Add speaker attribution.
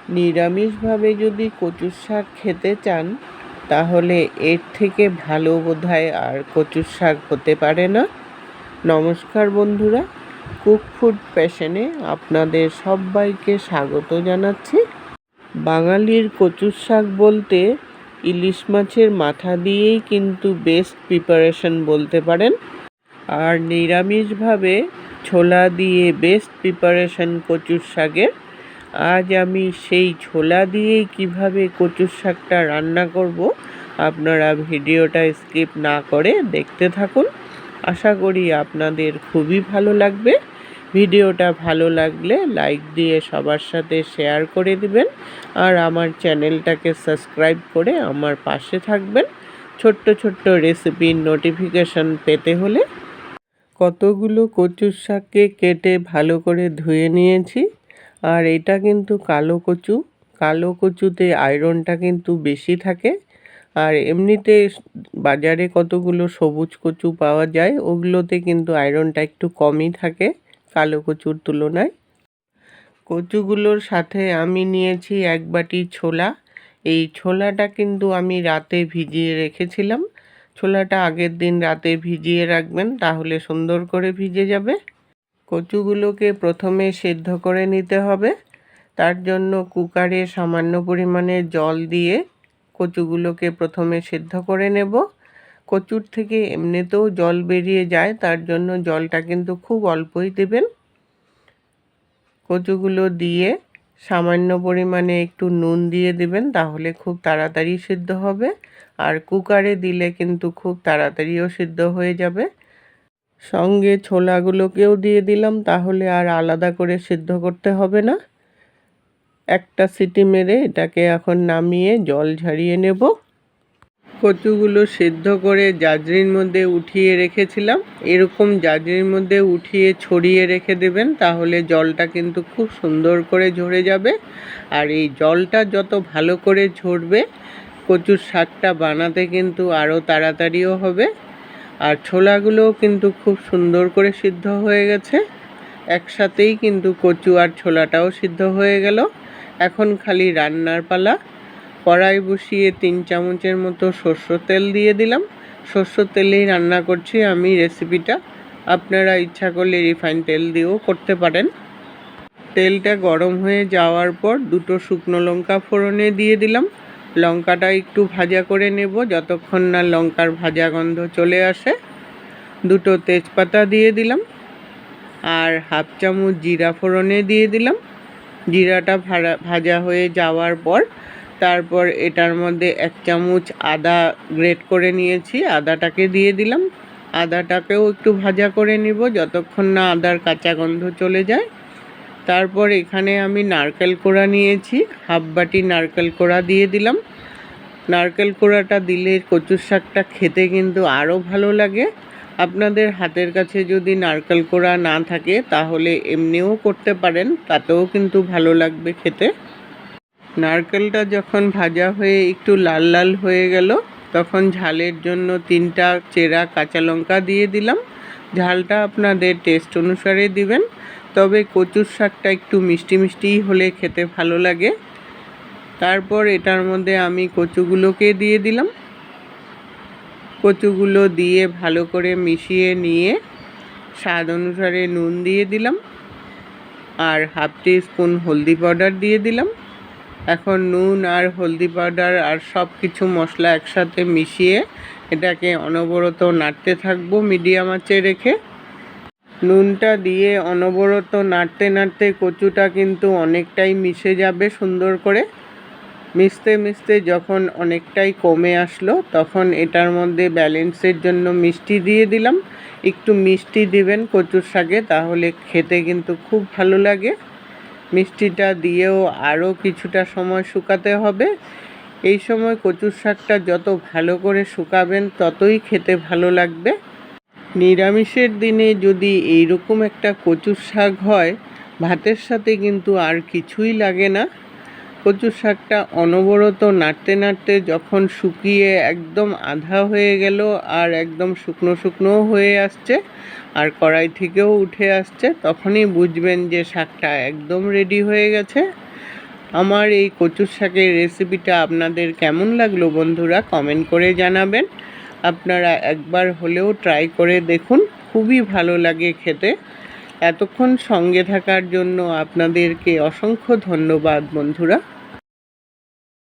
Speaker 1: নিরামিষভাবে যদি কচুর শাক খেতে চান তাহলে এর থেকে ভালো বোধহয় আর কচুর শাক হতে পারে না। নমস্কার বন্ধুরা, কুক ফুড প্যাশনে আপনাদের সবাইকে স্বাগত জানাচ্ছি। বাঙালির কচুর শাক বলতে ইলিশ মাছের মাথা দিয়েই কিন্তু বেস্ট প্রিপারেশন বলতে পারেন। আর নিরামিষভাবে ছোলা দিয়ে বেস্ট প্রিপারেশন কচুর শাকের। আজ আমি সেই ছোলা দিয়েই কিভাবে কচুর শাকটা রান্না করব, আপনারা ভিডিওটা স্কিপ না করে দেখতে থাকুন। আশা করি আপনাদের খুবই ভালো লাগবে। ভিডিওটা ভালো লাগলে লাইক দিয়ে সবার সাথে শেয়ার করে দিবেন আর আমার চ্যানেলটাকে সাবস্ক্রাইব করে আমার পাশে থাকবেন ছোট্ট ছোট্ট রেসিপির নোটিফিকেশন পেতে হলে। কতগুলো কচুর শাককে কেটে ভালো করে ধুয়ে নিয়েছি। আর এটা কিন্তু কালো কচু। কালো কচুতে আয়রনটা কিন্তু বেশি থাকে। আর এমনিতে বাজারে কতগুলো সবুজ কচু পাওয়া যায়, ওগুলোতে কিন্তু আয়রনটা একটু কমই থাকে কালো কচুর তুলনায়। কচুগুলোর সাথে আমি নিয়েছি 1 বাটি ছোলা। এই ছোলাটা কিন্তু আমি রাতে ভিজিয়ে রেখেছিলাম। ছোলাটা আগের দিন রাতে ভিজিয়ে রাখবেন, তাহলে সুন্দর করে ভিজে যাবে। কচুগুলোকে প্রথমে সেদ্ধ করে নিতে হবে। তার জন্য কুকারে সামান্য পরিমাণে জল দিয়ে কচুগুলোকে প্রথমে সেদ্ধ করে নেব। কচুর থেকে এমনিতেও জল বেরিয়ে যায়, তার জন্য জলটা কিন্তু খুব অল্পই দেবেন। কচুগুলো দিয়ে সামান্য পরিমাণে একটু নুন দিয়ে দেবেন, তাহলে খুব তাড়াতাড়ি সিদ্ধ হবে। আর কুকারে দিলে কিন্তু খুব তাড়াতাড়িও সিদ্ধ হয়ে যাবে। সঙ্গে ছোলাগুলোকেও দিয়ে দিলাম, তাহলে আর আলাদা করে সিদ্ধ করতে হবে না। একটা সিটি মেরে এটাকে এখন নামিয়ে জল ঝরিয়ে নেব। কচুগুলো সিদ্ধ করে জাজরির মধ্যে উঠিয়ে রেখেছিলাম। এরকম জাজরির মধ্যে উঠিয়ে ছড়িয়ে রেখে দেবেন, তাহলে জলটা কিন্তু খুব সুন্দর করে ঝরে যাবে। আর এই জলটা যত ভালো করে ঝরবে, কচুর শাকটা বানাতে কিন্তু আরও তাড়াতাড়িও হবে। আর ছোলাগুলোও কিন্তু খুব সুন্দর করে সিদ্ধ হয়ে গেছে। একসাথেই কিন্তু কচু আর ছোলাটাও সিদ্ধ হয়ে গেল। এখন খালি রান্নার পালা। কড়াই বসিয়ে 3 চামচের মতো সরষের তেল দিয়ে দিলাম। সরষের তেলেই রান্না করছি আমি রেসিপিটা। আপনারা ইচ্ছা করলে রিফাইন তেল দিয়েও করতে পারেন। তেলটা গরম হয়ে যাওয়ার পর 2টো শুকনো লঙ্কা ফোড়নে দিয়ে দিলাম। লঙ্কাটা একটু ভাজা করে নেব যতক্ষণ না লঙ্কার ভাজা গন্ধ চলে আসে। 2টো তেজপাতা দিয়ে দিলাম আর 1/2 চামচ জিরা ফোড়নে দিয়ে দিলাম। জিরাটা ভাজা হয়ে যাওয়ার পর তারপর এটার মধ্যে 1 চামচ আদা গ্রেট করে নিয়েছি, আদাটাকে দিয়ে দিলাম। আদাটাকেও একটু ভাজা করে নিব যতক্ষণ না আদার কাঁচা গন্ধ চলে যায়। তারপর এখানে আমি নারকেল কোড়া নিয়েছি, 1/2 বাটি নারকেল কোড়া দিয়ে দিলাম। নারকেল কোড়াটা দিলে কচুর শাকটা খেতে কিন্তু আরও ভালো লাগে। আপনাদের হাতের কাছে যদি নারকেল কোড়া না থাকে তাহলে এমনিও করতে পারেন, তাতেও কিন্তু ভালো লাগবে খেতে। নারকেলটা যখন ভাজা হয়ে একটু লাল লাল হয়ে গেল, তখন ঝালের জন্য 3টা চেরা কাঁচা লঙ্কা দিয়ে দিলাম। ঝালটা আপনাদের টেস্ট অনুসারে দিবেন, তবে কচুর শাকটা একটু মিষ্টি মিষ্টিই হলে খেতে ভালো লাগে। তারপর এটার মধ্যে আমি কচুগুলোকে দিয়ে দিলাম। কচুগুলো দিয়ে ভালো করে মিশিয়ে নিয়ে স্বাদ অনুসারে নুন দিয়ে দিলাম আর 1/2 টিস্পুন হলদি পাউডার দিয়ে দিলাম। এখন নুন আর হলদি পাউডার আর সব কিছু মশলা একসাথে মিশিয়ে এটাকে অনবরত নাড়তে থাকবো মিডিয়াম আঁচে রেখে। নুনটা দিয়ে অনবরত নাড়তে নাড়তে কচুটা কিন্তু অনেকটাই মিশে যাবে সুন্দর করে। মিশতে মিশতে যখন অনেকটাই কমে আসলো, তখন এটার মধ্যে ব্যালেন্সের জন্য মিষ্টি দিয়ে দিলাম। একটু মিষ্টি দিবেন কচুর শাকে, তাহলে খেতে কিন্তু খুব ভালো লাগে। মিষ্টিটা দিয়েও আরও কিছুটা সময় শুকাতে হবে। এই সময় কচুর শাকটা যত ভালো করে শুকাবেন ততই খেতে ভালো লাগবে। নিরামিষের দিনে যদি এইরকম একটা কচুর শাক হয়, ভাতের সাথে কিন্তু আর কিছুই লাগে না। কচুর শাকটা অনবরত নাড়তে নাড়তে যখন শুকিয়ে একদম আধা হয়ে গেল আর একদম শুকনো শুকনোও হয়ে আসছে আর কড়াই থেকেও উঠে আসছে, তখনই বুঝবেন যে শাকটা একদম রেডি হয়ে গেছে। আমার এই কচুর শাকের রেসিপিটা আপনাদের কেমন লাগলো বন্ধুরা কমেন্ট করে জানাবেন। আপনারা একবার হলেও ট্রাই করে দেখুন, খুবই ভালো লাগে খেতে। এতক্ষণ সঙ্গে থাকার জন্য আপনাদেরকে অসংখ্য ধন্যবাদ বন্ধুরা।